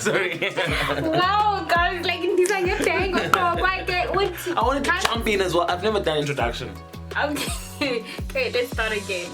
Sorry. Wow, guys, like these are your tango. I wanted to jump in as well. I've never done introduction. Okay, let's start again.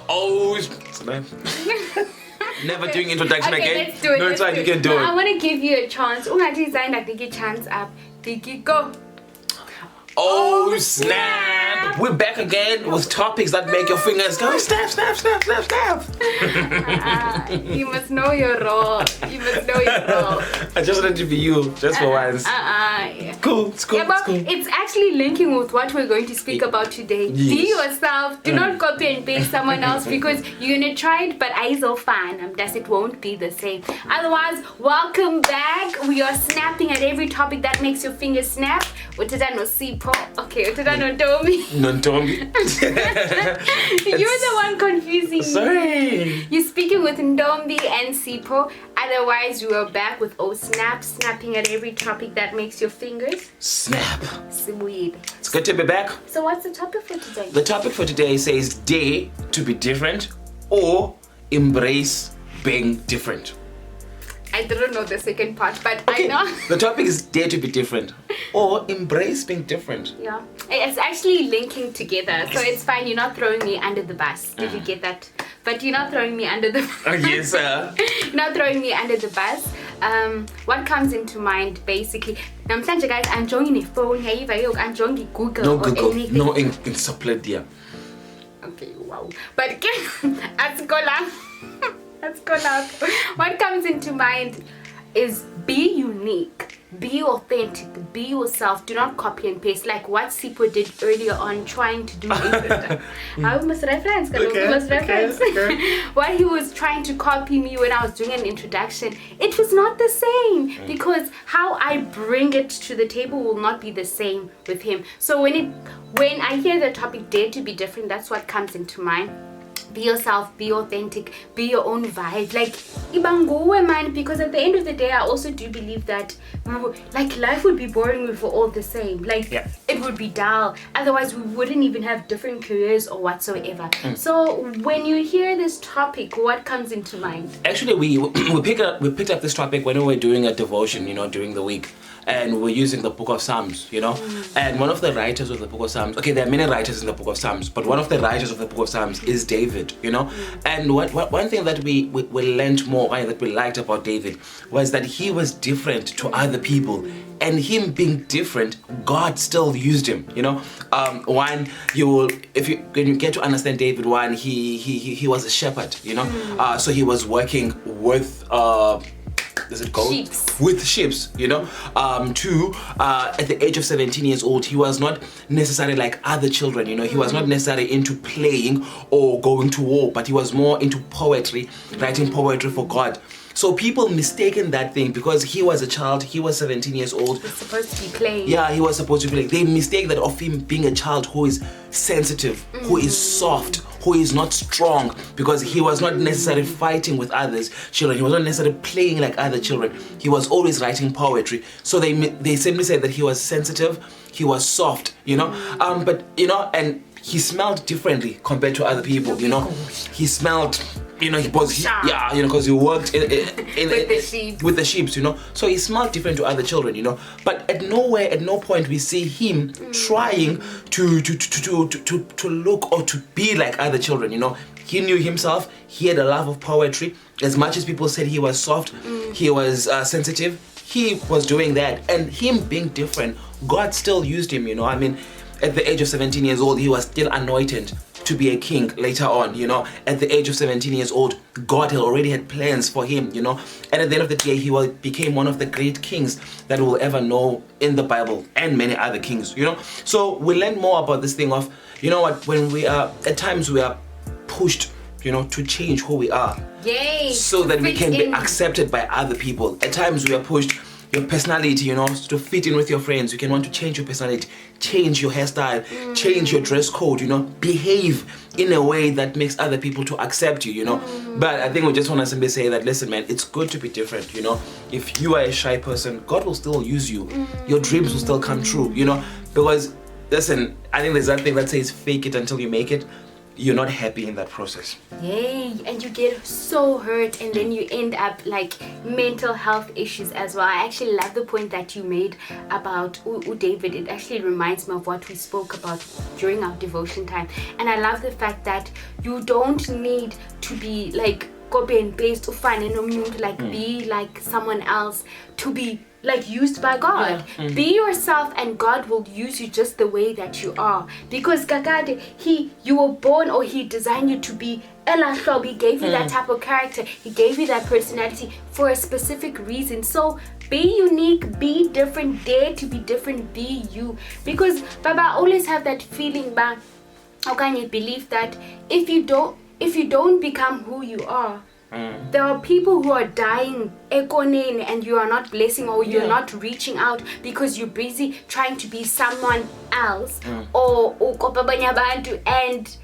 Oh, never doing introduction Okay, again. let's do it. No, it's fine. You can do I it. want to give you a chance. Design that give you a chance up. Tiki go. Oh, snap! We're back again with topics that make your fingers go snap, snap, snap, snap, snap. You must know your role. You must know your role. I just wanted to be you, just for once. Yeah. Cool, it's cool, Yeah, but it's cool. it's actually linking with what we're going to speak about today. Yes. Be yourself. Do not copy and paste someone else because you're gonna try it, but I so fine. Thus it won't be the same. Otherwise, welcome back. We are snapping at every topic that makes your fingers snap. Utadano Sipo. Okay, Utadano Domi. Non-Tommy. You're the one confusing Sorry. me. You're speaking with Ndombi and Sipo. Otherwise, you are back with snapping at every topic that makes your fingers Snap. sweet. It's good to be back. So what's the topic for today? The topic for today says dare to be different or embrace being different. I didn't know the second part, but Okay. I know. The topic is dare to be different or embrace being different. Yeah, it's actually linking together, so it's fine. You're not throwing me under the bus. Did you get that? But you're not throwing me under the bus. Oh, yes, sir. You're not throwing me under the bus. What comes into mind basically? Namhlanje guys, I'm joining a phone. Hey, I'm joining Google No or Google, anything. no encyclopedia. Okay, wow. But let's go now. Let's go now. What comes into mind is be unique, be authentic, be yourself. Do not copy and paste like what Sipo did earlier on trying to do. I must reference. Okay. What he was trying to copy me when I was doing an introduction, it was not the same because how I bring it to the table will not be the same with him. So when I hear the topic dare to be different, that's what comes into mind. Be yourself, be authentic, be your own vibe. Like, ibanguwe man, because at the end of the day, I also do believe that like life would be boring if we're all the same. Like, it would be dull. Otherwise, we wouldn't even have different careers or whatsoever. So, when you hear this topic, what comes into mind? Actually, we picked up this topic when we were doing a devotion, during the week. And we're using the book of Psalms, And one of the writers of the book of Psalms, okay, there are many writers in the book of Psalms, but one of the writers of the book of Psalms is David, And one thing that we learned more, that we liked about David, was that he was different to other people. And him being different, God still used him, One, when you get to understand David, one, he was a shepherd, So he was working with does it go? Sheeps. With sheeps, Two, at the age of 17 years old, he was not necessarily like other children, He was not necessarily into playing or going to war, but he was more into poetry, writing poetry for God. So people mistaken that thing because he was a child, he was 17 years old. He was supposed to be playing. Yeah, he was supposed to be playing. They mistake that of him being a child who is sensitive, who is soft, who is not strong, because he was not necessarily fighting with others children. He was not necessarily playing like other children. He was always writing poetry. So they simply said that he was sensitive, he was soft, but and he smelled differently compared to other people, He smelled, he was, because he worked in with the sheep, So he smelled different to other children, But at no point we see him trying to look or to be like other children, He knew himself. He had a love of poetry. As much as people said he was soft, he was sensitive. He was doing that, and him being different, God still used him. At the age of 17 years old, he was still anointed to be a king later on, At the age of 17 years old, God had already had plans for him, And at the end of the day, he became one of the great kings that we'll ever know in the Bible, and many other kings, So we learn more about this thing of, when we are, at times we are pushed, to change who we are. Yay! So that we can be accepted by other people. At times we are pushed, your personality, to fit in with your friends. You can want to change your personality, change your hairstyle, change your dress code, behave in a way that makes other people to accept you, But I think we just want to simply say that, listen, man, it's good to be different, If you are a shy person, God will still use you. Your dreams will still come true, Because, listen, I think there's that thing that says fake it until you make it. you're not happy in that process. Yay, and you get so hurt, and then you end up like mental health issues as well. I actually love the point that you made about David. It actually reminds me of what we spoke about during our devotion time. And I love the fact that you don't need to be like copy and paste to find like be like someone else to be like used by God. Be yourself and God will use you just the way that you are, because Gagade, you were born, or he designed you to be Elashlob. He gave you that type of character, he gave you that personality for a specific reason. So be unique, be different, dare to be different, be you. Because Baba, I always have that feeling, but how can you believe that if you don't become who you are, there are people who are dying and you are not blessing, or you're not reaching out because you're busy trying to be someone else, or and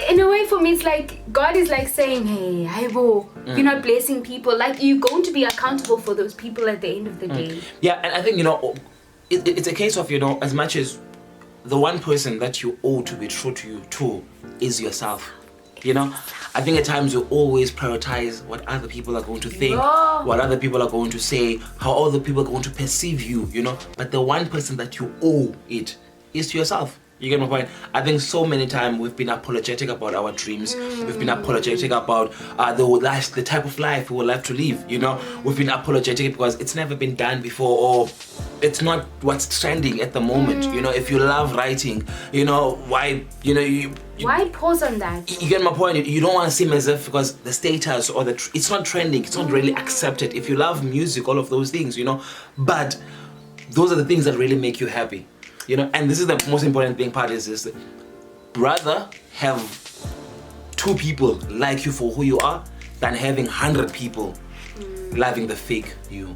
in a way for me it's like God is like saying, hey, you're not blessing people, like you're going to be accountable for those people at the end of the day. Yeah, and I think it's a case of as much as the one person that you owe to be true to you too is yourself. I think at times you always prioritize what other people are going to think, what other people are going to say, how other people are going to perceive you, But the one person that you owe it is to yourself. You get my point? I think so many times we've been apologetic about our dreams. We've been apologetic about the type of life we would like to live, We've been apologetic because it's never been done before, or it's not what's trending at the moment. If you love writing, why, why pause on that? You get my point? You don't want to seem as if because the status or it's not trending, it's not really accepted. If you love music, all of those things, but those are the things that really make you happy. And this is the most important thing part is rather have 2 people like you for who you are than having 100 people loving the fake you.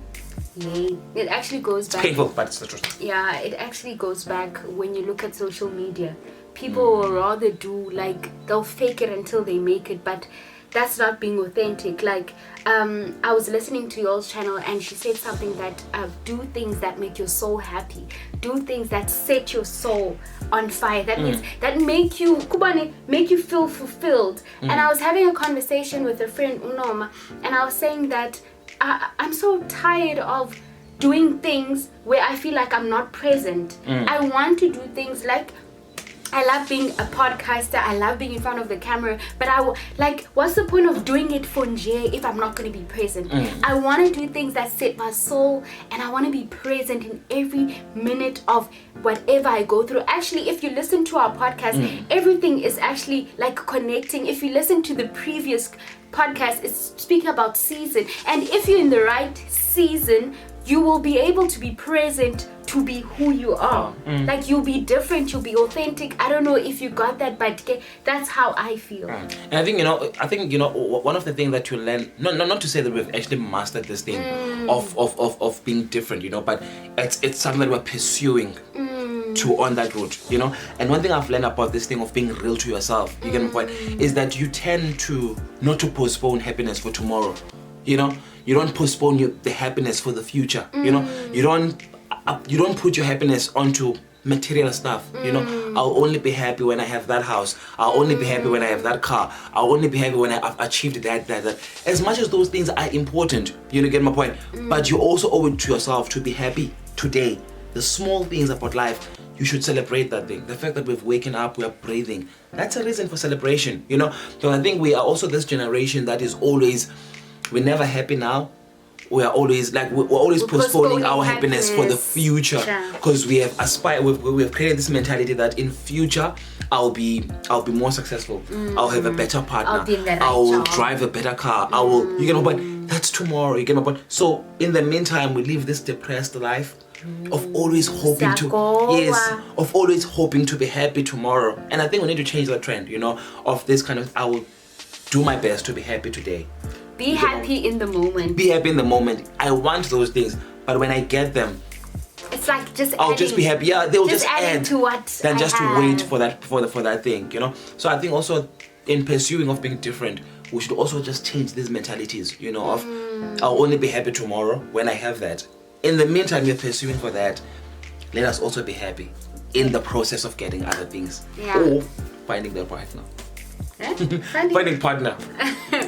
Yay. It actually goes back. It's painful, but it's the truth. Yeah, it actually goes back when you look at social media. People will rather do like they'll fake it until they make it, but that's not being authentic. Like I was listening to y'all's channel and she said something that do things that make your soul happy, do things that set your soul on fire, that means that make you feel fulfilled. And I was having a conversation with a friend, Unoma, and I was saying that I'm so tired of doing things where I feel like I'm not present. I want to do things like I love being a podcaster, I love being in front of the camera, but what's the point of doing it for Nje if I'm not going to be present? I want to do things that set my soul, and I want to be present in every minute of whatever I go through. Actually, if you listen to our podcast, everything is actually like connecting. If you listen to the previous podcast, it's speaking about season, and if you're in the right season, you will be able to be present to be who you are. Like you'll be different, you'll be authentic. I don't know if you got that, but that's how I feel. And I think one of the things that you learn, not to say that we've actually mastered this thing of being different, but it's something that we're pursuing to on that route, And one thing I've learned about this thing of being real to yourself, you get my point, is that you tend to not to postpone happiness for tomorrow. You don't postpone the happiness for the future. You don't put your happiness onto material stuff. I'll only be happy when I have that house. I'll only be happy when I have that car. I'll only be happy when I've achieved that. As much as those things are important, you get my point. But you also owe it to yourself to be happy today. The small things about life, you should celebrate that thing. The fact that we've waken up, we are breathing. That's a reason for celebration. So I think we are also this generation that is always, we're never happy now. We're always postponing our happiness for the future, because we have we've created this mentality that in future I'll be more successful. I'll have a better partner. I will drive a better car. I will. You get my point. That's tomorrow. You get my point. So in the meantime, we live this depressed life of always hoping of always hoping to be happy tomorrow. And I think we need to change that trend. Of this kind of, I will do my best to be happy today. Be happy in the moment. Be happy in the moment. I want those things, but when I get them, it's like I'll just be happy. Yeah, they'll just add to what than just to wait for that thing. So I think also in pursuing of being different, we should also just change these mentalities. Of I'll only be happy tomorrow when I have that. In the meantime, we're pursuing for that. Let us also be happy in the process of getting other things. Yeah. Or finding their partner. Eh? Finding partner.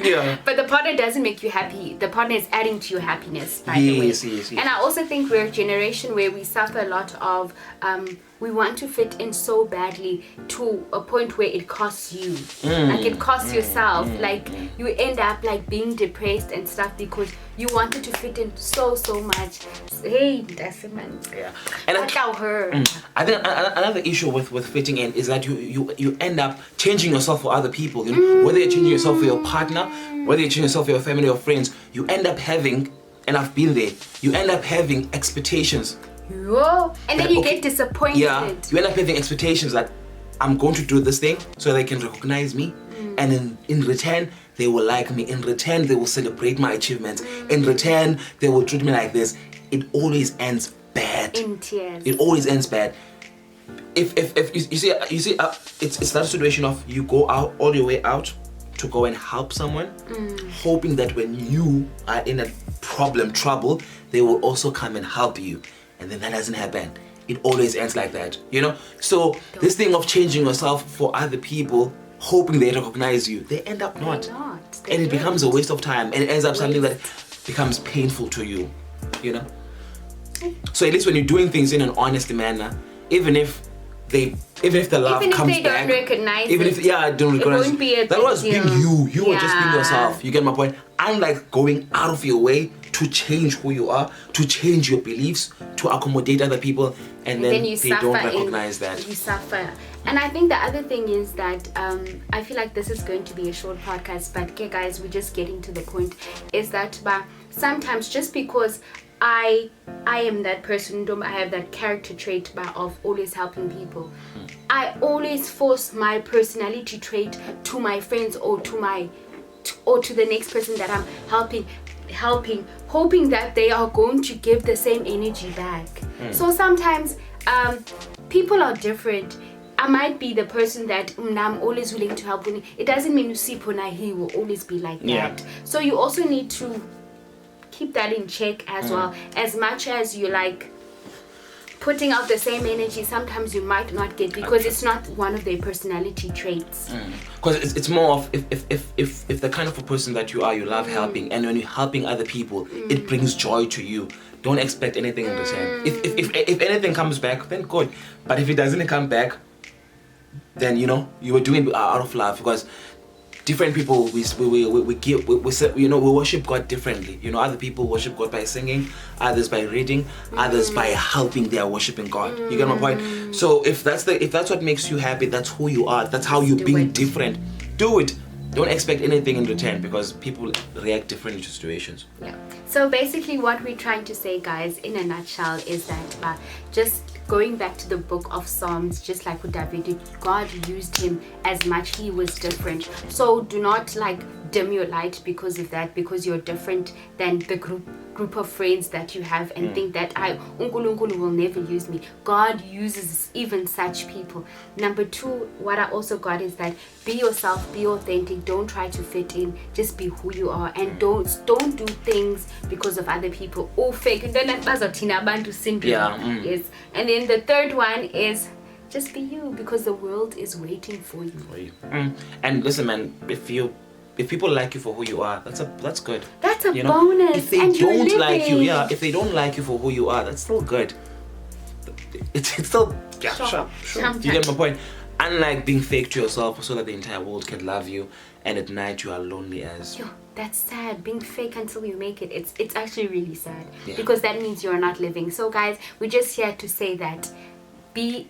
Yeah. But the partner doesn't make you happy. The partner is adding to your happiness, by the way. Yes. And I also think we're a generation where we suffer a lot of, we want to fit in so badly to a point where it costs you. Like it costs yourself. Like you end up like being depressed and stuff because you wanted to fit in so much. Hey, that's a man. Yeah. And I think another issue with fitting in is that you end up changing yourself for other people. You know, whether you're changing yourself for your partner, whether you're changing yourself for your family or friends, you end up having, and I've been there, you end up having expectations. Whoa. And then you get disappointed. Yeah, you end up having expectations that I'm going to do this thing so they can recognize me, and in return they will like me. In return they will celebrate my achievements. In return they will treat me like this. It always ends bad. In tears. It always ends bad. If you see, it's that situation of you go out all your way out to go and help someone, hoping that when you are in a trouble, they will also come and help you, and then that doesn't happen. It always ends like that, you know. So this thing of changing yourself for other people, hoping they recognize you, they end up not. And it becomes a waste of time, and it ends up something that becomes painful to you, you know. So at least when you're doing things in an honest manner, even if the love comes back, don't recognize even if don't recognize, won't be a that was big being deal. you were just being yourself. You get my point? Unlike going out of your way to change who you are, to change your beliefs, to accommodate other people, and then you they don't recognize that. You suffer. And I think the other thing is that I feel like this is going to be a short podcast, but okay guys, we're just getting to the point, is that sometimes just because I am that person, I have that character trait of always helping people, I always force my personality trait to my friends or to the next person that I'm helping, hoping that they are going to give the same energy back. So sometimes people are different. I might be the person that I'm always willing to help. It doesn't mean Usipona he will always be like that. So you also need to keep that in check as well. As much as you like putting out the same energy, sometimes you might not get, because it's not one of their personality traits. Because it's more of if the kind of a person that you are, you love helping, and when you're helping other people, it brings joy to you. Don't expect anything in return. If anything comes back, then good. But if it doesn't come back, then you know you were doing it out of love. Because different people, we worship God differently. You know, other people worship God by singing, others by reading, others by helping. They are worshiping God. You get my point? So if that's what makes you happy, that's who you are. That's how you being different. Do it. Don't expect anything in return, because people react differently to situations. Yeah. So basically, what we're trying to say, guys, in a nutshell, is that just going back to the book of Psalms, just like with David, God used him as much. He was different. So do not like dim your light because of that, because you're different than the group of friends that you have, and think that Unkulunkulu will never use me. God uses even such people. Number 2, what I also got is that be yourself, be authentic. Don't try to fit in. Just be who you are, and don't do things because of other people. Oh, fake. Syndrome. Yes. And then the third one is just be you, because the world is waiting for you. And listen, man, if people like you for who you are, that's good. That's a bonus. If they don't like you, if they don't like you for who you are, that's still good. It's still sure. You get my point. Unlike being fake to yourself so that the entire world can love you, and at night you are lonely as. Yo, that's sad. Being fake until you make it. It's actually really sad, because that means you're not living. So guys, we're just here to say that be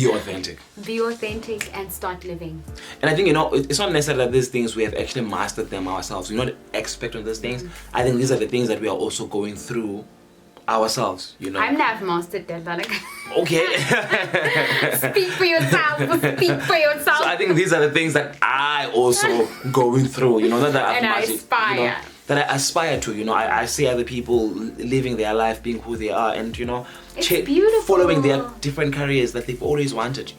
authentic. Be authentic and start living. And I think, it's not necessarily that these things we have actually mastered them ourselves. We're not expert on these things. I think these are the things that we are also going through ourselves, I've not mastered them, but okay. Speak for yourself. So I think these are the things that I also going through, not that I've mastered, aspire. That I aspire to, I see other people living their life, being who they are, and it's beautiful. Following their different careers that they've always wanted,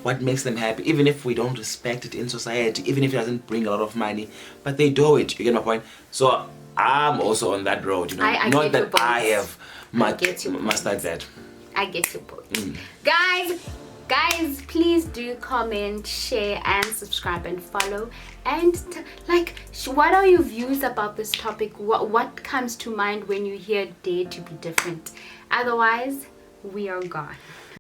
what makes them happy, even if we don't respect it in society, even if it doesn't bring a lot of money, but they do it. You get my point? So I'm also on that road, not that I have mastered that. I get your point. Guys, Guys, please do comment, share, and subscribe and follow. And what are your views about this topic? What comes to mind when you hear dare to be different? Otherwise, we are gone.